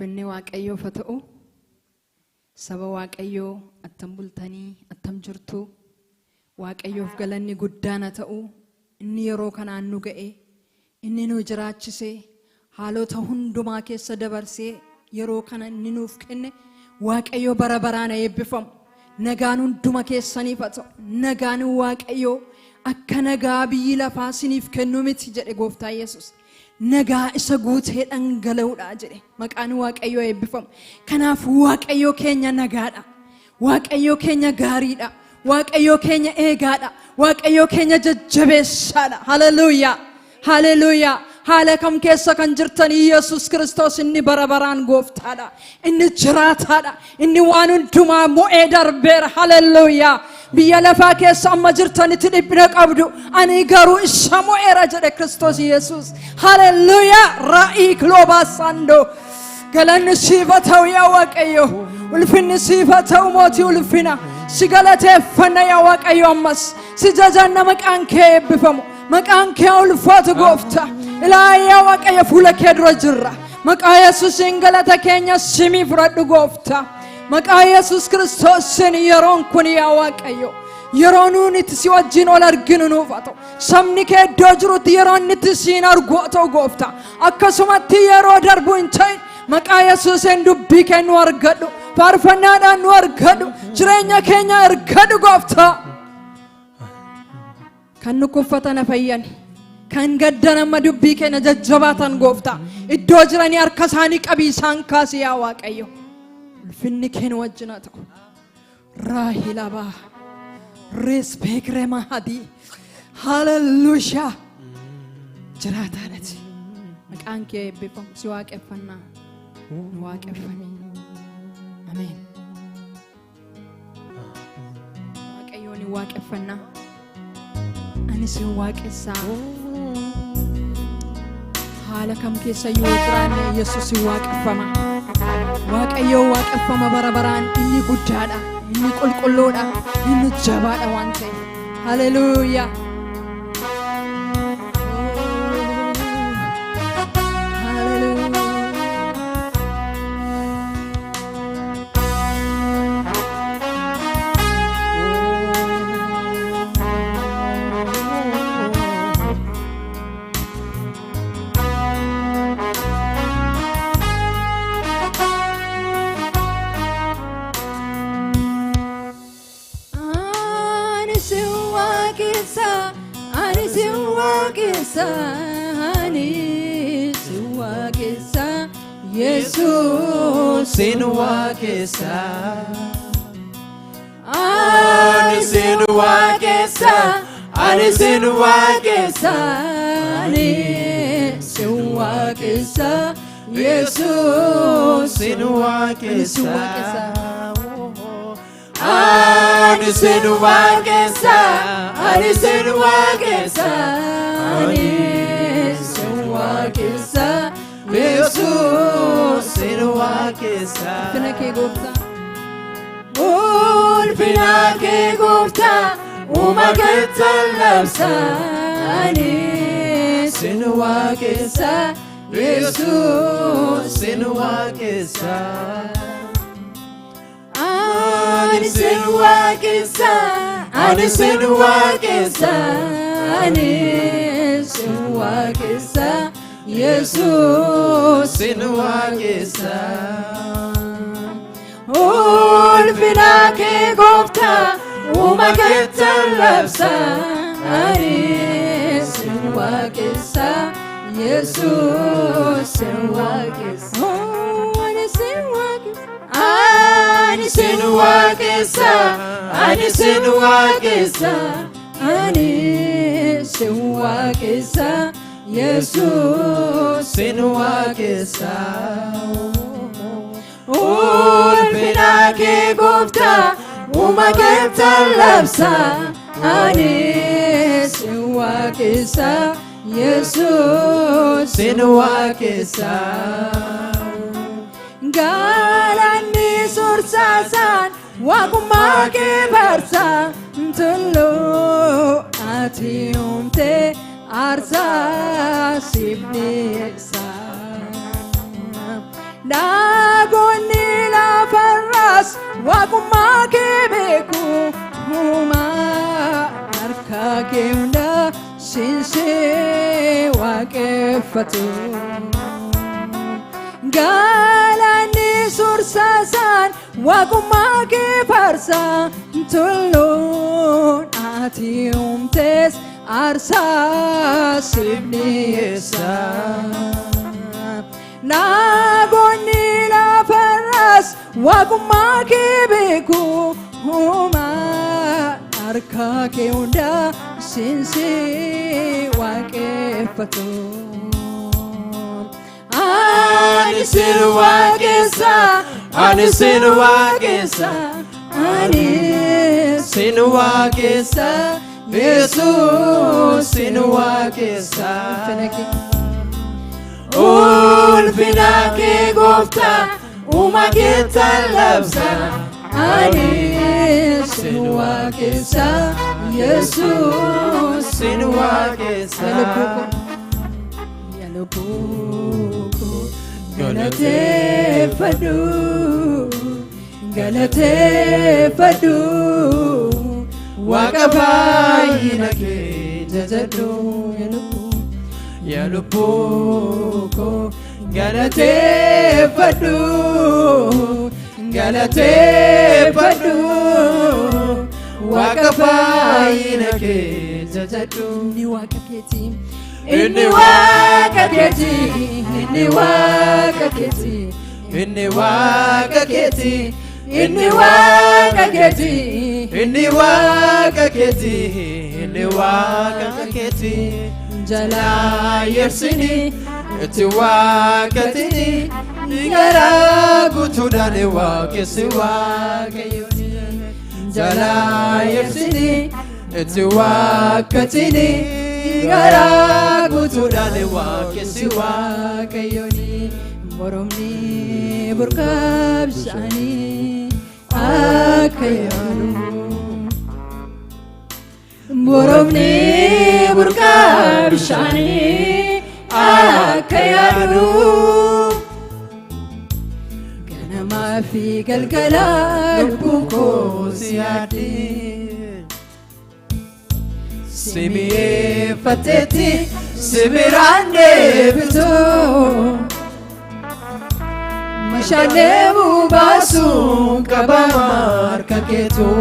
Ulfinni Waaqayyoo fata'u saba Waaqayyoo attam bultanii attam jirtu Waaqayyoof galanni guddaan ta'u inni yeroo kanaan nu ga'e inni nu jiraachise haalota hundumaa keessa dabarsee yeroo kana inni nuuf kenne Waaqayyoo bara baraan eebbifamu nagaan hunduma keessaniif ta'u nagaan Waaqayyoo akka nagaa biyyi lafaa isiniif kennu miti jedhe Gooftaa Yesuus nagaa isa guutee dhangala'uudha jedhe maqaan Waaqayyoo eebbifamu kanaaf Waaqayyoo keenya nagaadha Waaqayyoo keenya gaariidha Waaqayyoo keenya eegaadha Waaqayyoo keenya jajjabeessaadha haleluuyaa haleluuyaa haala kam keessa kan jirtan Yesuus Kiristoos inni bara baraan Gooftaadha inni jiraataadha inni waan hundumaa mo'ee darbeera haleluuyaa biyya lafaa keessa amma jirtanitti dhiphina qabdu ani garuu isa mo'eera jedhe Kiristoos Yesuus haleluuyaa raa'ii kilobaasando galanni siifa ta'u yaa Waaqayyo ulfinni siifa ta'u mootii ulfina si galateeffanna yaa Waaqayyo ammas si jajanna maqaan kee eebbifamu maqaan kee ulfaatu Gooftaa ilaahi yaa Waaqayyo fuula kee dura jirra maqaa Yesuusiin galata keenya simii fudhadhu Gooftaa maqaa Yesuus Kiristoosin yeroon kun yaa Waaqayyo yeroo nuun itti si wajjin ol arginu nuuf ta'u sabni kee iddoo jirutti yeroo inni itti siin argu ta'u Gooftaa akkasumatti yeroo darbu hin ta'in maqaa Yesuusin dubbii kee nu argadhu faarfannaadhaan nu argadhu jireenya keenya argadhu Gooftaa kan nu kuffatan fayyan kan gaddan amma dubbii keenya jajjabaatan Gooftaa iddoo jiranii harka isaanii qabii isaan kaasi yaa Waaqayyo ulfinni kee nu wajjin ta'u raahilaba respecre mahadi haleluuyaa jiraataadhaati maqaan kee eebbifamu si waaqeffannaa nu waaqeffame ameen Waaqayyoon ni waaqeffannaa ani si waaqessaa haala kam keessa yoo jiraanne Yesuus si waaqeffama Waaqayyoo waaqeffama bara baraan inni guddaadha inni qulqulluudha inni jabaadha waan ta'eef haleluuyaa Jesus in wakesa Anis in wakesa Anis in wakesa Anis in wakesa Jesus in wakesa Anis in wakesa Anis in wakesa Anis in wakesa Jesus in wakesa ulfina kee Gooftaa ulfina kee Gooftaa uumama labsa anis in wakesa Jesus in wakesa anis in wakesa anis in wakesa anis in wakesa Jesus in wakesa ulfina kee Gooftaa uumama labsa anis in wakesa Jesus in wakesa anis in wakesa anis in wakesa anis in wakesa Jesus in wakesa ulfina kee Gooftaa uumama labsa anis in wakesa Jesus in wakesa galanni sursaasan waaqummaa kee barsa tulluu ati uumte arsa sibni eksa Wakuma kebeku huma harka keunda sinse wakefatu galani sursasan wakuma ke farsa tulun ati umtes arsa sibniesa nagoni la faras wakuma kebeku huma harka keunda sinse wakefatu ani sinwagesa ani sinwagesa ani sinwagesa Jesus sinwagesa ulfina ke gofta umageta labsa ani sinwagesa Jesus sinwagesa yalubuko galate fadu waqafayina ke jajadu yalubuko galate fadu waqafayina ke jajadu ni waqaketi inni waqaketi inni waqaketi inni waqaketi inni waqaketi inni waqaketi inni waqaketi jala yersini eti waqatini nigara gutudane waqesi waqayoti jala yersini eti waqatini nigara gutudane waqesi waqayoni boromni burkab shani akayanu boromni burkab shani akayanu ganama fi galgala buko siyadi simiye fateti sibirande bito Mashanebu basu kabamar kaketu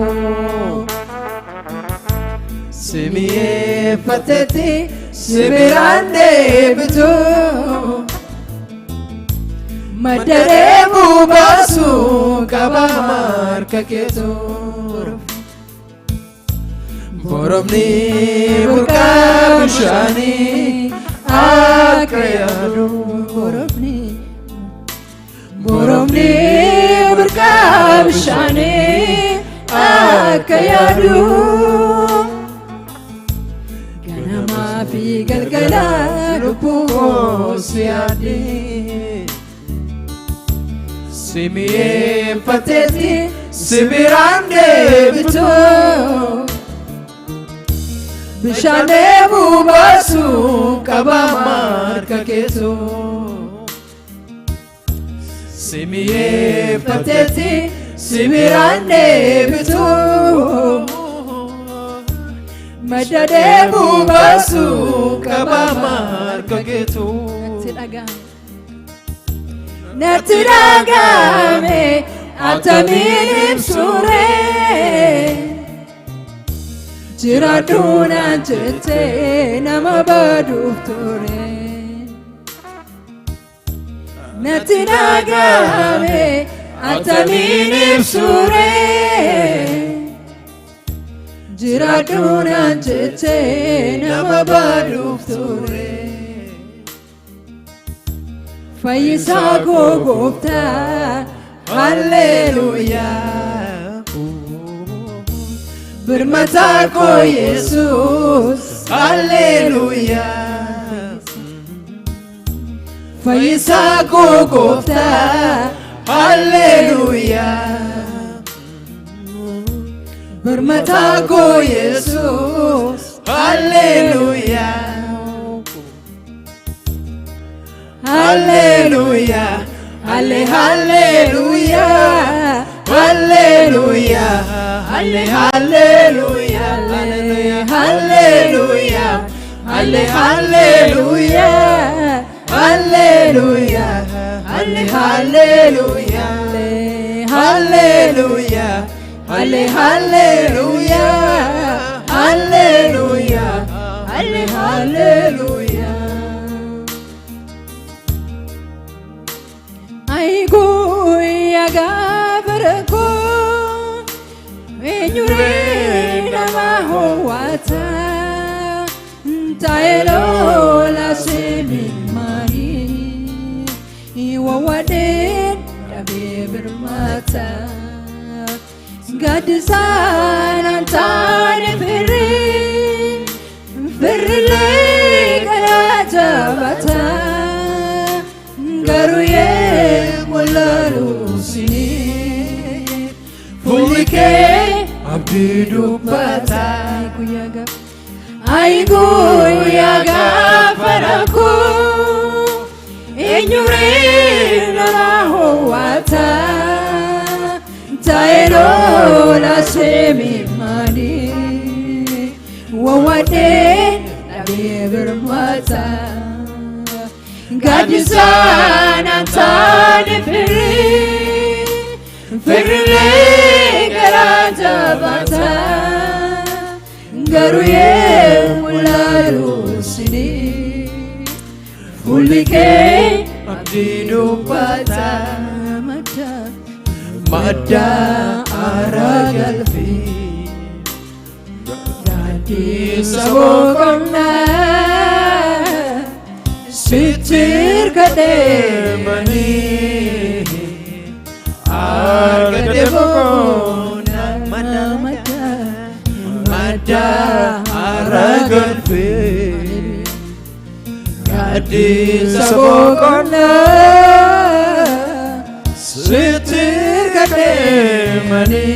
Simiye fateti sibirande bitu Madarebu basu kabamar kaketu Boromni burkabshani akrayadu Boromni burkabshani akayadu ganama fi galgala lubuko siyadi simiye fateti sibirande bito bishane bubasu kabamar kaketu simiye fateti sibirande bitu madade bubasu kabamar kaketu natiragame ataminim sure jiraduna jete namabadufture natiragame ataminim sure jiraduna jete namabadufture Fayyisa gogofta Hallelujah Birmata ko Jesus Hallelujah Fayyisa gogofta Hallelujah Birmata ko Jesus Hallelujah Hallelujah, Hallelujah, hallelujah, hallelujah, hallelujah, hallelujah, hallelujah, hallelujah, hallelujah, hallelujah, hallelujah, hallelujah. Aigoya gabarako enyurena mahowata taelo la semimari iwawade dabebermata gadisana tane ferle kalajabata garuye mulalusini fulike abdidubata aigoyaga faraku enyurena mahowata taelo la semimani wawade nabebermata gadisana tane ferle garajabata garuye mulalusini fulike abdidubata Mada aragalfi Gadi sabokonna Sitir kademani Argade bokonna Mada aragalfi Gadi sabokonna Sitir kademani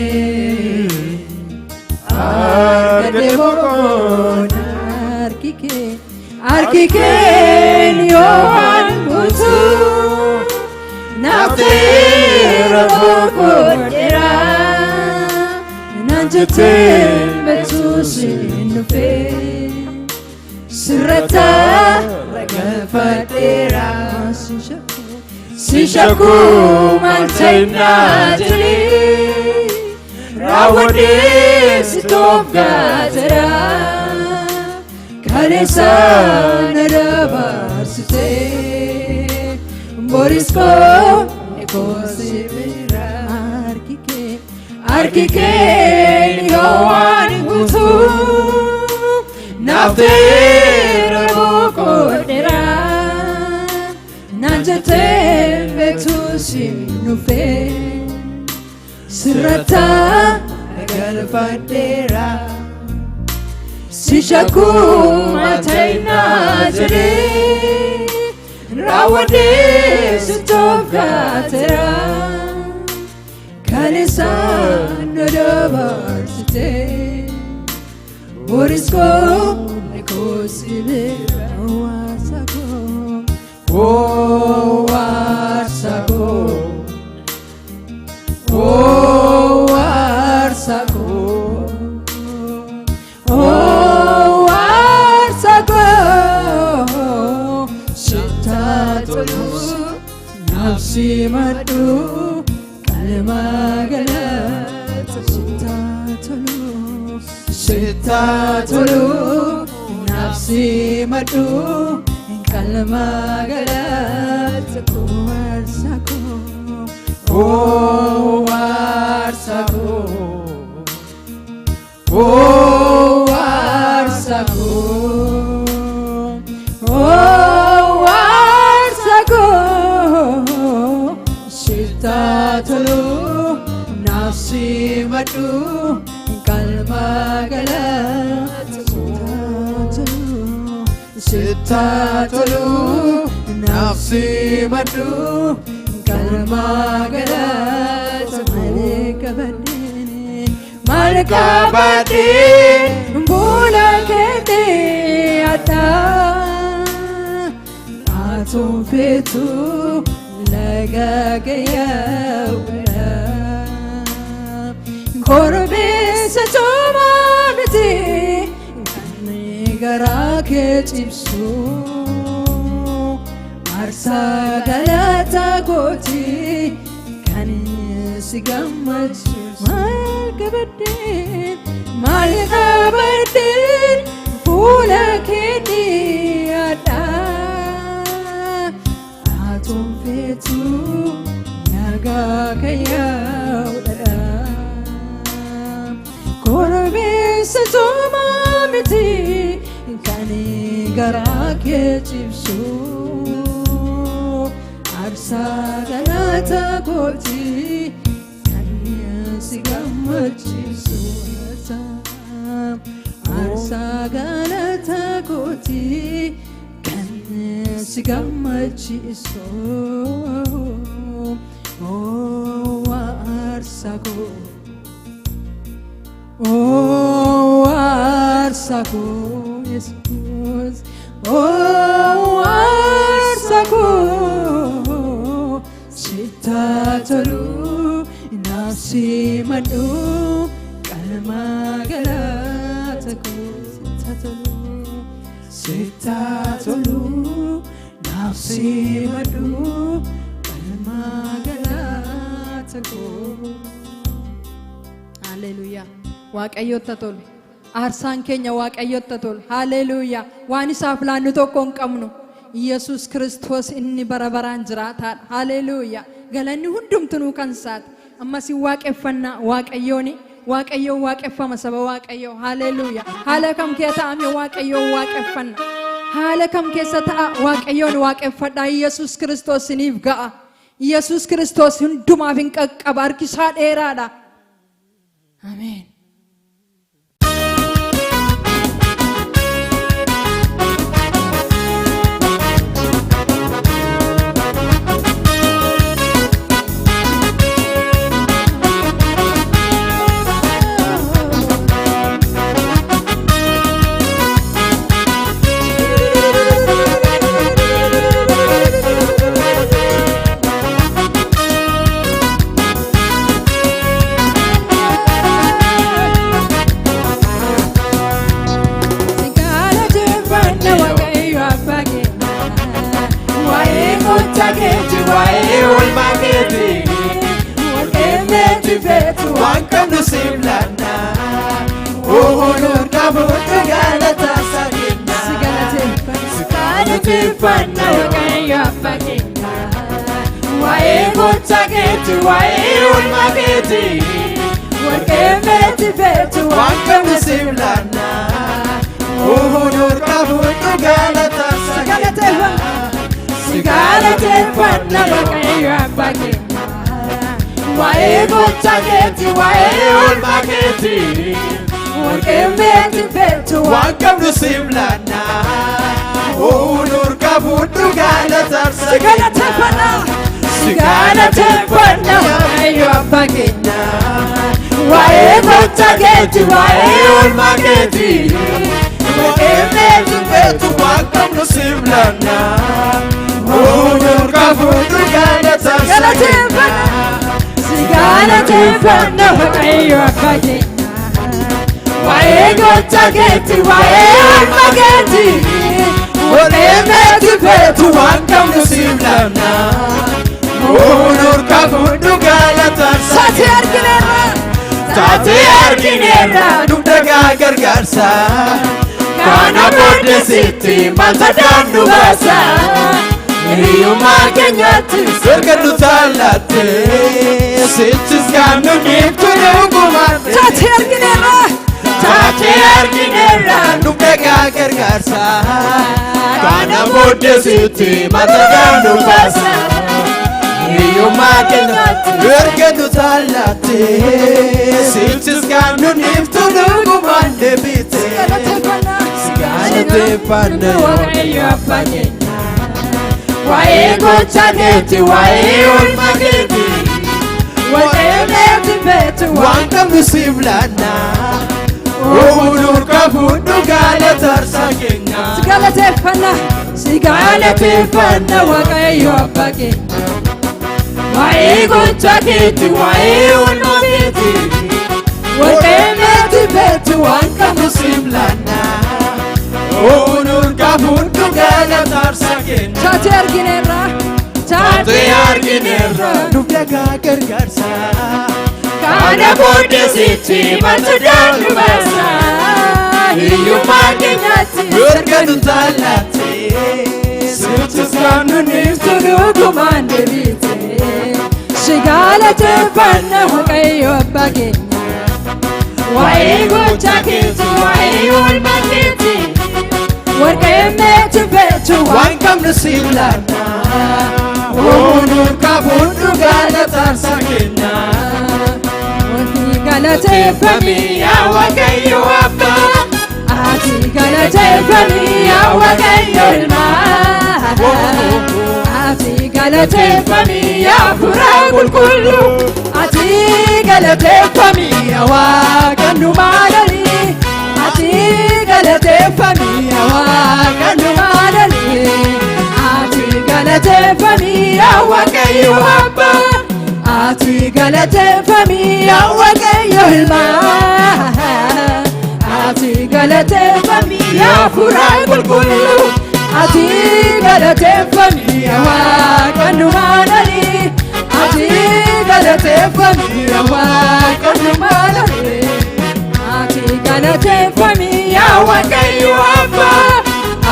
argade bokona arkike niyoan butu naftira bokodera nanjetem betusin fe sirata ragafadera Sishaku mantaina jali rawade sitov gatera kalesa nadabarsite borisko ekosibira arkike niyoan gutu naftera bokodera nanjetem betusinufe sirata galfadera sishaku mataina jade rawade sitofgatera kalesa nadabarsite borisko ekosibira wasako Oh, Arsago, oh, Arsago, oh, Arsago, Sittatolu, nafsi madu, kalmagalat, Sittatolu, nafsi madu. Kalmagalat kuwarsako oh warsako oh warsako oh warsako sittatolu nafsi madu kalmagalat Sittatolu nafsi madu kalmagalat malkabati bulakete ata atum fetu lagagaya korbeessa coomaa miti kan garaa kee cibsu aarsaa galata kooti kan si gammachiisu maal qabadeen fuula keetii addaa atuun feetu nagaa kayyaa'udha korbeessa coomaa miti kan garaa kee cibsu aarsaa galata kooti kan si gammachiisu aarsaa galata kooti kan si gammachiisu aarsaa koo aarsaa koo Yesuus aarsaa koo sitaa tolu naaf simadhu qalmaa galata koo sitaa tolu naaf simadhu qalmaa galata koo. Haleluuyaa. Waaqayyoota tolu. Aarsaan keenya waaqayyoota tolu. Haleluuyaa. Waan isaaf laannu tokko hin qabnu. Yesus Kiristoos inni bara baraan jiraataadha. Haleluuyaa. Galanni hundumtuu kan isaati. Ammas waaqeffannaa waaqayyooni. Waaqayyoon waaqeffama saba waaqayyoo. Haleluuyaa. Haala kam keessa ta'ame waaqayyoon waaqeffanna. Haala kam keessa ta'a waaqayyoon waaqeffadha. Yesus Kiristoos isiniif ga'a. Yesus Kiristoos hundumaaf hin qaqqaba. Harki isaa dheeraadha. Ameen. Kana bode sitti maltadan nubasa Riyuma kenyati sergadu talate Sittis kanu niftu nugumate Tate arginera nubega gargarsa Kana bode sitti maltadan nubasa Riyuma kenyati sergadu talate Sittis kanu niftu nugumate bite Wae gocha geti, wae olma geti Wae meti betu, wanka musimlana Ohunur kafundu galatar sakenya Sigalate fanna wakayo apake Wae gocha geti, wae olma geti warqeemeeti beetu waan qabnu siif laanna oonur qabuun galata aarsaa kenna Taatee argineerra taatee argineerra nuuf dhagaa gargaarsa kana booddee sitti maaltu daandu baasa hiyyummaa keenyatti erga nu taallatte sittis kan nu niiftu dhugumaan deebite si galateeffanna Waaqayyo abbaa keenya waa'ee gochaa keetti waa'ee oolmaa keetti warqeemeeti beetu waan qabnu siif laanna oonur qabuun galata aarsaa kenna galateeffami yaa Waaqayyo abbaa ati galateeffami yaa Waaqayyo ilmaa ati galateeffami yaa Hafuura qulqulluu ati galateeffami yaa Waaqa nu maalali ati galateeffami yaa Waaqa nu maalali ati galateeffami yaa Waaqayyo abbaa ati galateeffami yaa Waaqayyo ilmaa ati galateeffami yaa Hafuura qulqulluu ati galateeffami yaa Waaqa nu maalali ati galateeffami yaa Waaqa nu maalali ati galateeffami yaa Waaqayyo abbaa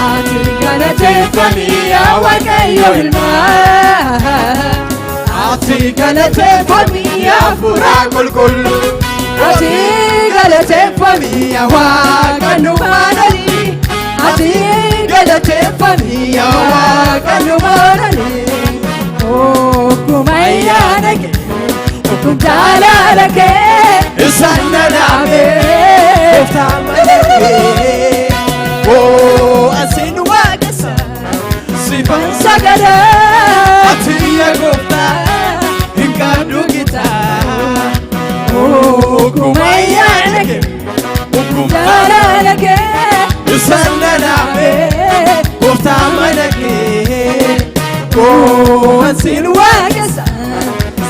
ati galateeffami yaa Waaqayyo ilmaa ati galateeffami yaa Hafuura qulqulluu ati galateeffami yaa Waaqa nu maalali ati galateeffami yaa Waaqa nu maalali okkuma ayyaana kee okkuma jaalala kee isaan na dhaabee gooftaa malee asin waaqessa sifan sagada ati yaa gooftaa hin qabdu gitaa okkuma ayyaana kee okkuma jaalala kee isaan na dhaabee gooftaa malee asin waaqessa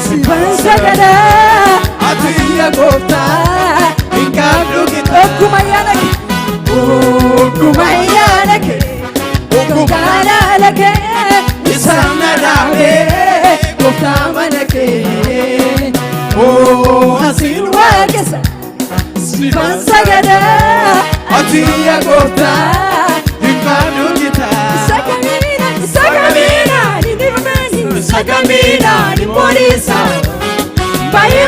sifan sagada ati yaa gooftaa hin qabdu gitaa okkuma ayyaana kee okkuma ayyaana kee okkuma jaalala kee isaan na dhaabee gooftaa mana kee asin waaqessa sifan sagada ati yaa gooftaa hin qabdu gitaa sagamina ni dirmani sagamina ni molisa baay'ee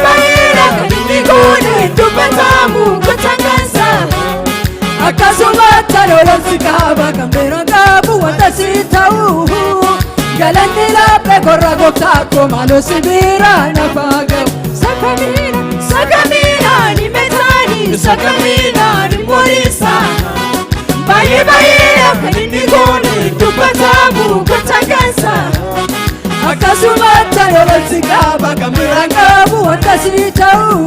kan inni goone dubbatamu gochaansa akkasumatti lolonsi qaba kan bira qabu wanta si ta'u galanni laphee korra gooftaa koo maaloo si bira nafa gahu sagamina ni metani sagamina ni molisa baay'ee kan inni goone dubbatamu gochaansa akkasumatti lolonsi qaba kan bira qabu wanta si ta'u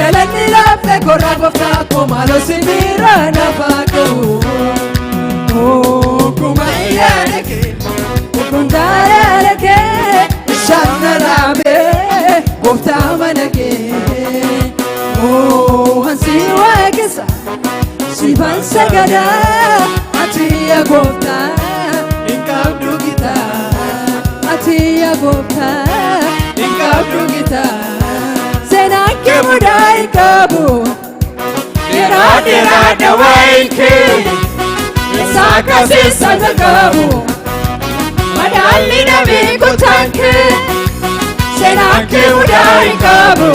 galanni laphee korra gooftaa koo maaloo si bira nafa gahu okkuma ayyaana kee okkuma jaalala kee isaan na dhaabee gooftaa mana kee ansi waaqessa sifan sagada ati yaa gooftaa hin qabdu gitaa ati yaa gooftaa hin qabdu gitaa seenaan kee mudaa hin qabu dheeraa dawaayin kee isaa kasiisa na qabu madaalli nabii gotaan kee seenaan kee mudaa hin qabu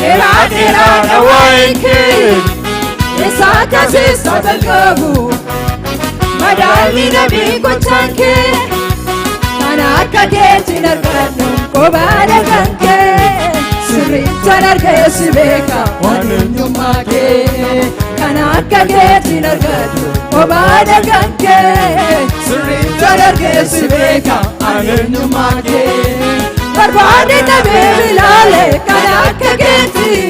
dheeraa dawaayin kee isaa kasiisa na qabu madaalli nabii gotaan kee kan akka keetiin argadhu qobaadha kan kee sirriichaan argee si beeka waan eenyummaa kee kan akka keetiin argadhu qobaadha kan kee sirriichaan argee si beeka waan eenyummaa kee barbaade dhabee bilaale kan akka keetii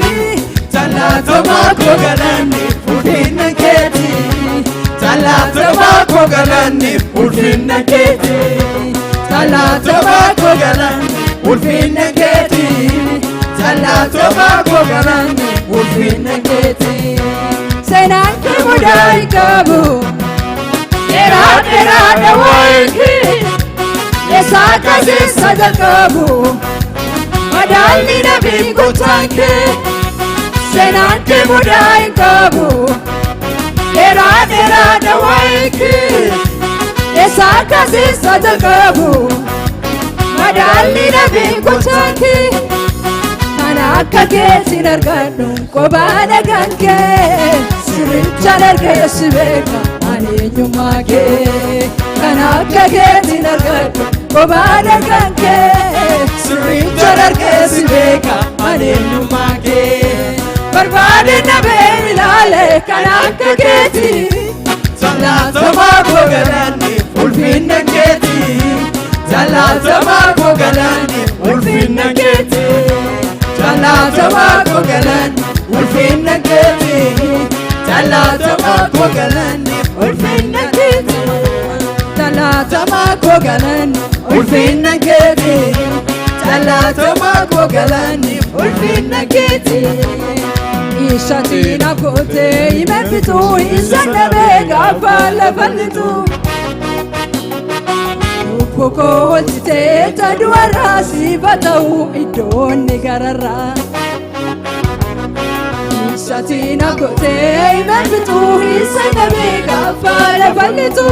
jaallatamaa koo galanni ulfinna keetii jaallatamaa koo galanni ulfinna keetii jaallatamaa koo galanni ulfinna keetii Jaalatama koo galanni ulfinna keeti. Seenaan kee mudaa hin qabu dheeraadha waa'een kee eessaa kaseessa jalqabu madaalli nabii gooftaan kee. Seenaan kee mudaa hin qabu dheeraadha waa'een kee eessaa kaseessa jalqabu madaalli nabii gooftaan kee. Kan akka keetiin argadhu kophaa nagaan kee sirrichaan argee si beeka ani eenyummaa kee. Kan akka keetiin argadhu kophaa nagaan kee Sirrichaan argee si beeka ani eenyummaa kee. barbaade nabeen ilaale kan akka keetii. Jaalatama koo galanni ulfinna keeti. Jaalatama koo galanni ulfinna keeti. Jaalatama koo galanni ulfinna keeti. Jaalatama koo galanni ulfinna keeti. Jaalatama koo galanni Ulfinna keeti. Jaalatama koo galanni ulfinna keeti. Ishaatiin akootee himefitu isa dhabee gaafa lafallitu. Lubbuu koo olchitee taduarraa siifa ta'u iddoonni gararraa. Ishaatiin akootee himefitu isa dhabee gaafa lafallitu.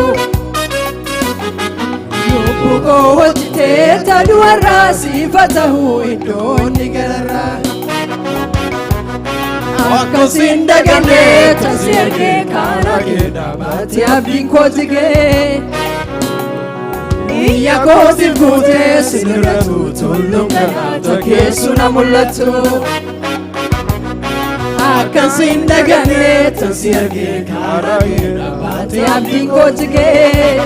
Lubbuu koo olchitee taduarraa siifa ta'u iddoonni gararraa. Akkasiin dagannee Tasi ergee karaa kee dhaabate abdiin kooti kee. Iyya kootiin fuutee sinirratu tulluun galaata keessu na mul'atu. Akkasiin dagannee tasi ergee karaa kee dhaabate abdiin kooti kee.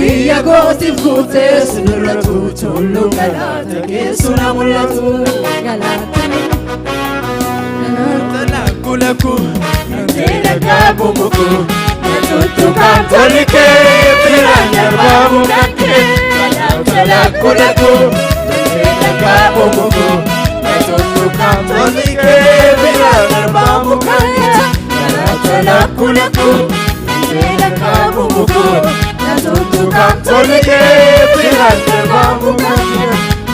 Iyya kootiin fuutee sinirratu tulluun galaata keessu na mul'atu. Laku Nantila kabu muku Natutukan tolike Piranya babu kanke Laku Nantila kabu muku Natutukan tolike Piranya babu kanke Laku Nantila kabu muku Natutukan tolike Piranya babu kanke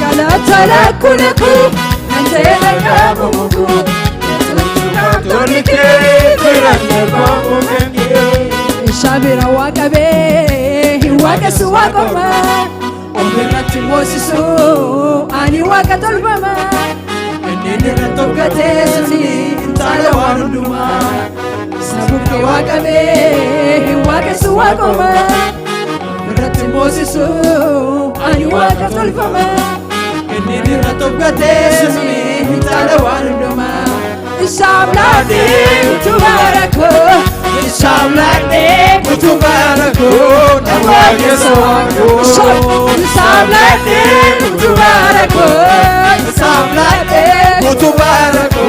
Galata laku Nantila kabu muku Tolike Piranya babu kanke Shabira waqabee waaqessu waaqoma ofirratti moosisu ani waaqa tolfama. Inni irra tokkatee suni taala waan hundumaa. Sabukkee waaqabee waaqessu waaqoma ofirratti moosisu ani waaqa tolfama. Inni irra tokkatee suni taala waan hundumaa. Ishamlaade kutubarako Ishamlaade kutubarako Nawaageessa waako. Ishamlaade kutubarako Ishamlaade kutubarako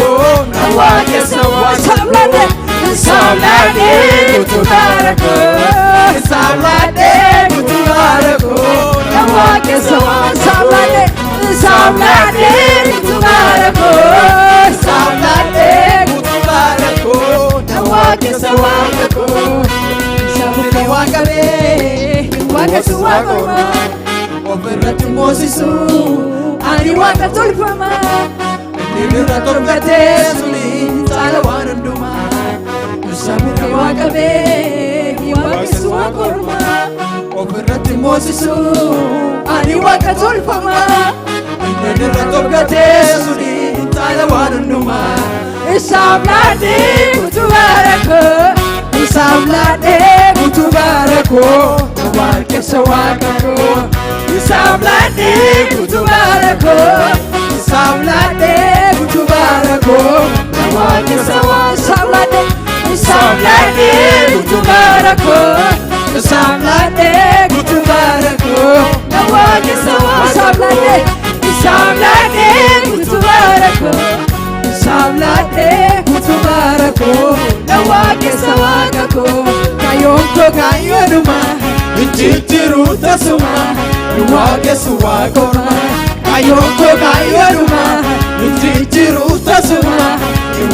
Nawaageessa waako. Ishamlaade kutubarako Ishamlaade kutubarako Nawaageessa waako. Ishamlaade kutubarako Ishamlaade kutubarako Nawaageessa waako. Sabukkee waaqabee waaqessu waaqoma Ofirratti moosisu ani waaqa tolfama. Inni irra tokkatee suni taala waan hundumaa. Sabukkee waaqabee waaqessu waaqoma Ofirratti moosisu ani waaqa tolfama. inni irra tokkatee suni taala waan hundumaa. Ishamlaade kutubarako Ishamlaade kutubarako Nawaageessa waako. Ishamlaade kutubarako Ishamlaade kutubarako Nawaageessa waako. Ishamlaade kutubarako Ishamlaade kutubarako Nawaageessa waako. Ishamlaade kutubarako Ishamlaade kutubarako Nawaageessa waako. Kayonko kayonuma Injijjiru tasuma Nawaageessa waako. Kayonko kayonuma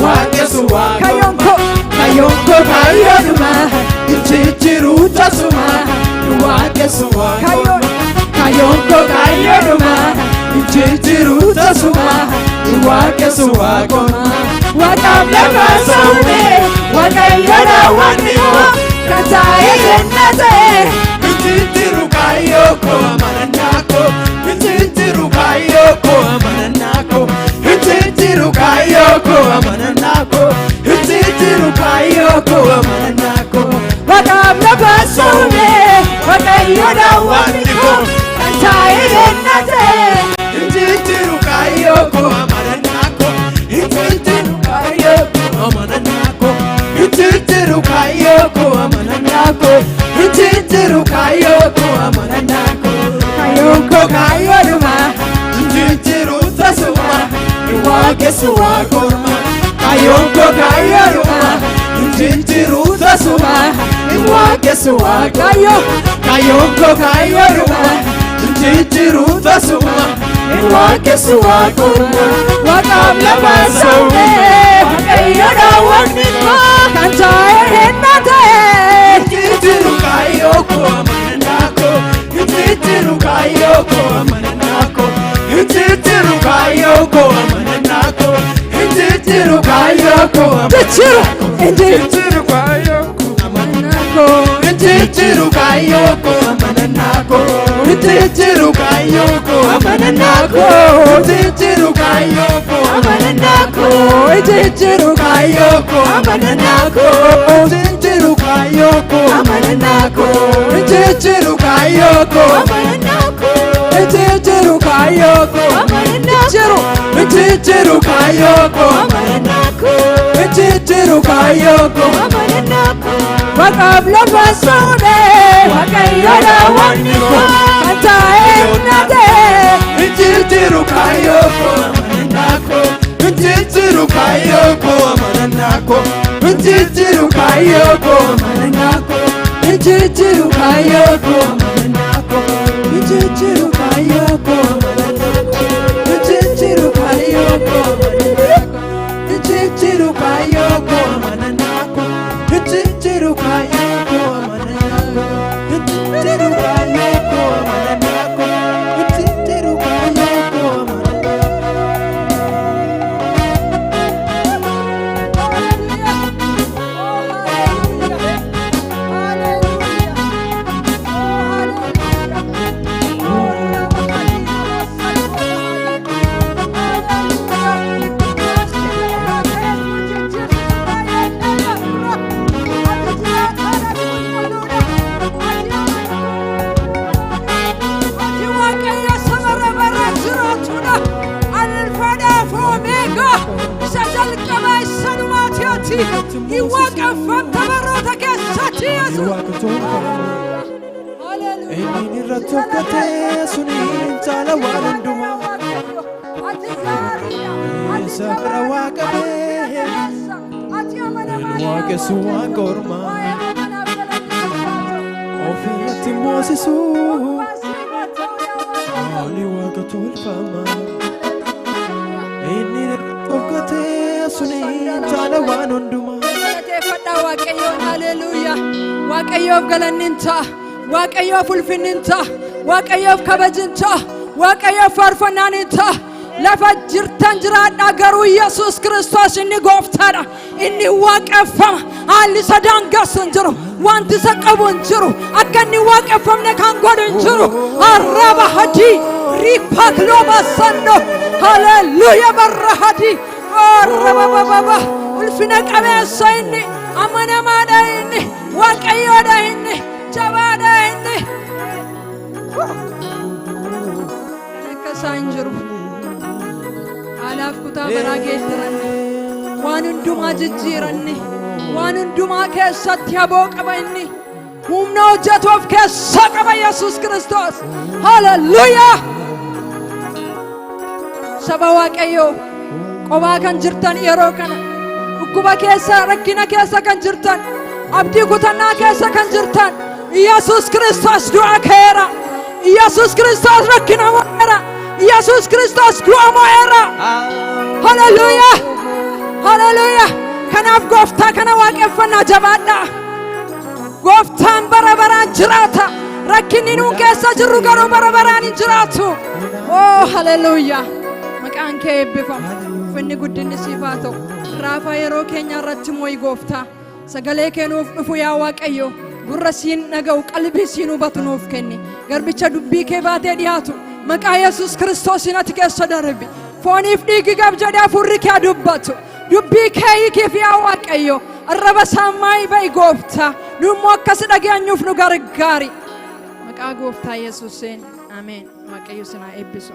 waaqessu waaquma Kayonko Kayonko kayyoduma Injijjiru tasuma waaqessu waaquma Kayonko kayyoduma Injijjiru tasuma waaqessu waaquma Waaqaaf lafa saume Waaqayyoodha wanni koo kan taa'e kenna ta'e Injijjiru kayyoko amanannako Injijjiru kayyoko amanannako Injijjiru kayyoko amanannako Injijjiru kayyoko amanannako Waaqaaf lafa saume Waaqayyoodha wanni koo kan taa'e kenna ta'e Injijjiru kayyoko amanannako Injijjiru kayyoko amanannako Injijjiru kayyoko amanannako Injijjiru kayyoko amanannako Kayonko kayyoduma Injijjiru tasuma waaqessu waaquma Kayonko kayyoduma Injijjiru tasuma waaqessu waaquma Kayonko kayyoduma Injijjiru tasuma waaqessu waaquma Waaqaaf lafa saume Waaqayyoodha wanni koo kan taa'e kenna ta'e Injijjiru kayyoko amanannako Injijjiru kayyoko amanannako Injijjiru kayyoko amanannako Injijjiru kayyoko Injijjiru Injijjiru kayyoko amanannako Injijjiru kayyoko amanannako Injijjiru kayyoko amanannako Injijjiru kayyoko amanannako Injijjiru kayyoko amanannako Injijjiru kayyoko amanannako Injijjiru kayyoko amanannako Injijjiru kayyoko amanannako Injijjiru kayyoko amanannako Injijjiru kayyoko amanannako Waaqaaf lafa saume Waaqayyoodha wanni koo kan taa'e kenna ta'e Injijjiru kayyoko amanannako Injijjiru kayyoko amanannako Injijjiru kayyoko amanannako Injijjiru kayyoko amanannako Injijjiru kayyoko amanannako Injijjiru kayyoko amanannako Injijjiru kayyoko amanannako Injijjiru kayyoko amanannako Injijjiru kayyoko amanannako Injijjiru kayyoko amanannako Inni irra tokkotee suniin caala waan hundumaa Isa bira waaqamee waaqessu waan kormaa Ofirratti moosisuu Ani waaqa tolfamaa Inni irra tokkotee suniin caala waan hundumaa Galateeffadhaa Waaqayyoon haleluuyaa Waaqayyoof galannin ta'a Waaqayyoof ulfinnin ta'a Waaqayyoof kabajin ta'a Waaqayyoof faarfannaan ta'a lafa jirtan jiraadhaa garuu Yesuus Kiristoos inni gooftaadha inni waaqeffama haalli isa daangessu hin jiru wanti isa qabu hin jiru akka inni waaqeffamne kan godhu hin jiru arraba hadii riipaaklooba sanno haleluuyaa barra hadii arraba baba ulfina qabeessa inni amanamaadha inni waaqayyoodha inni jabaadha inni akka isaan jiru alaaf kutaa baraa geeddaranne waan hundumaa jijjiiranne waan hundumaa keessatti haboo qaba inni humna hojjetuuf keessa qaba Yesuus Kiristoos haleluuyaa saba waaqayyoo qobaa kan jirtan yeroo kana dhukkuba keessa rakkina keessa kan jirtan abdii kutannaa keessa kan jirtan Yesuus Kiristoos du'a ka'eera Yesuus Kiristoos rakkina mo'eera Yesuus Kiristoos du'a mo'eera haleluuyaa Hallelujah. Kanaaf gooftaa kana waaqeffannaa jabaadhaa. Gooftaan bara baraan jiraata. Rakkinni nuun keessa jirru garuu bara baraan hin jiraatu. Oh hallelujah. Maqaan kee eebbifamu. Finni guddinni siif haa ta'u. Raafa yeroo keenya irratti moo'i gooftaa. Sagalee kee nuuf dhufu yaa Waaqayyo. Gurra siin dhaga'u qalbii siin hubatu nuuf kenni. Garbicha dubbii kee baatee dhiyaatu. Maqaa Yesuus Kiristoosiin ati keessa darbi. Fooniif dhiigi gab jedhee hafuurri kee dubbatu. Dubbii kee hiikiif yaa Waaqayyo. Arraba saammaa ba'i gooftaa. Nummoo akkas dhageenyuuf nu gargaari. Maqaa gooftaa Yesuusiin. Ameen. Waaqayyo sinaa eebbisu.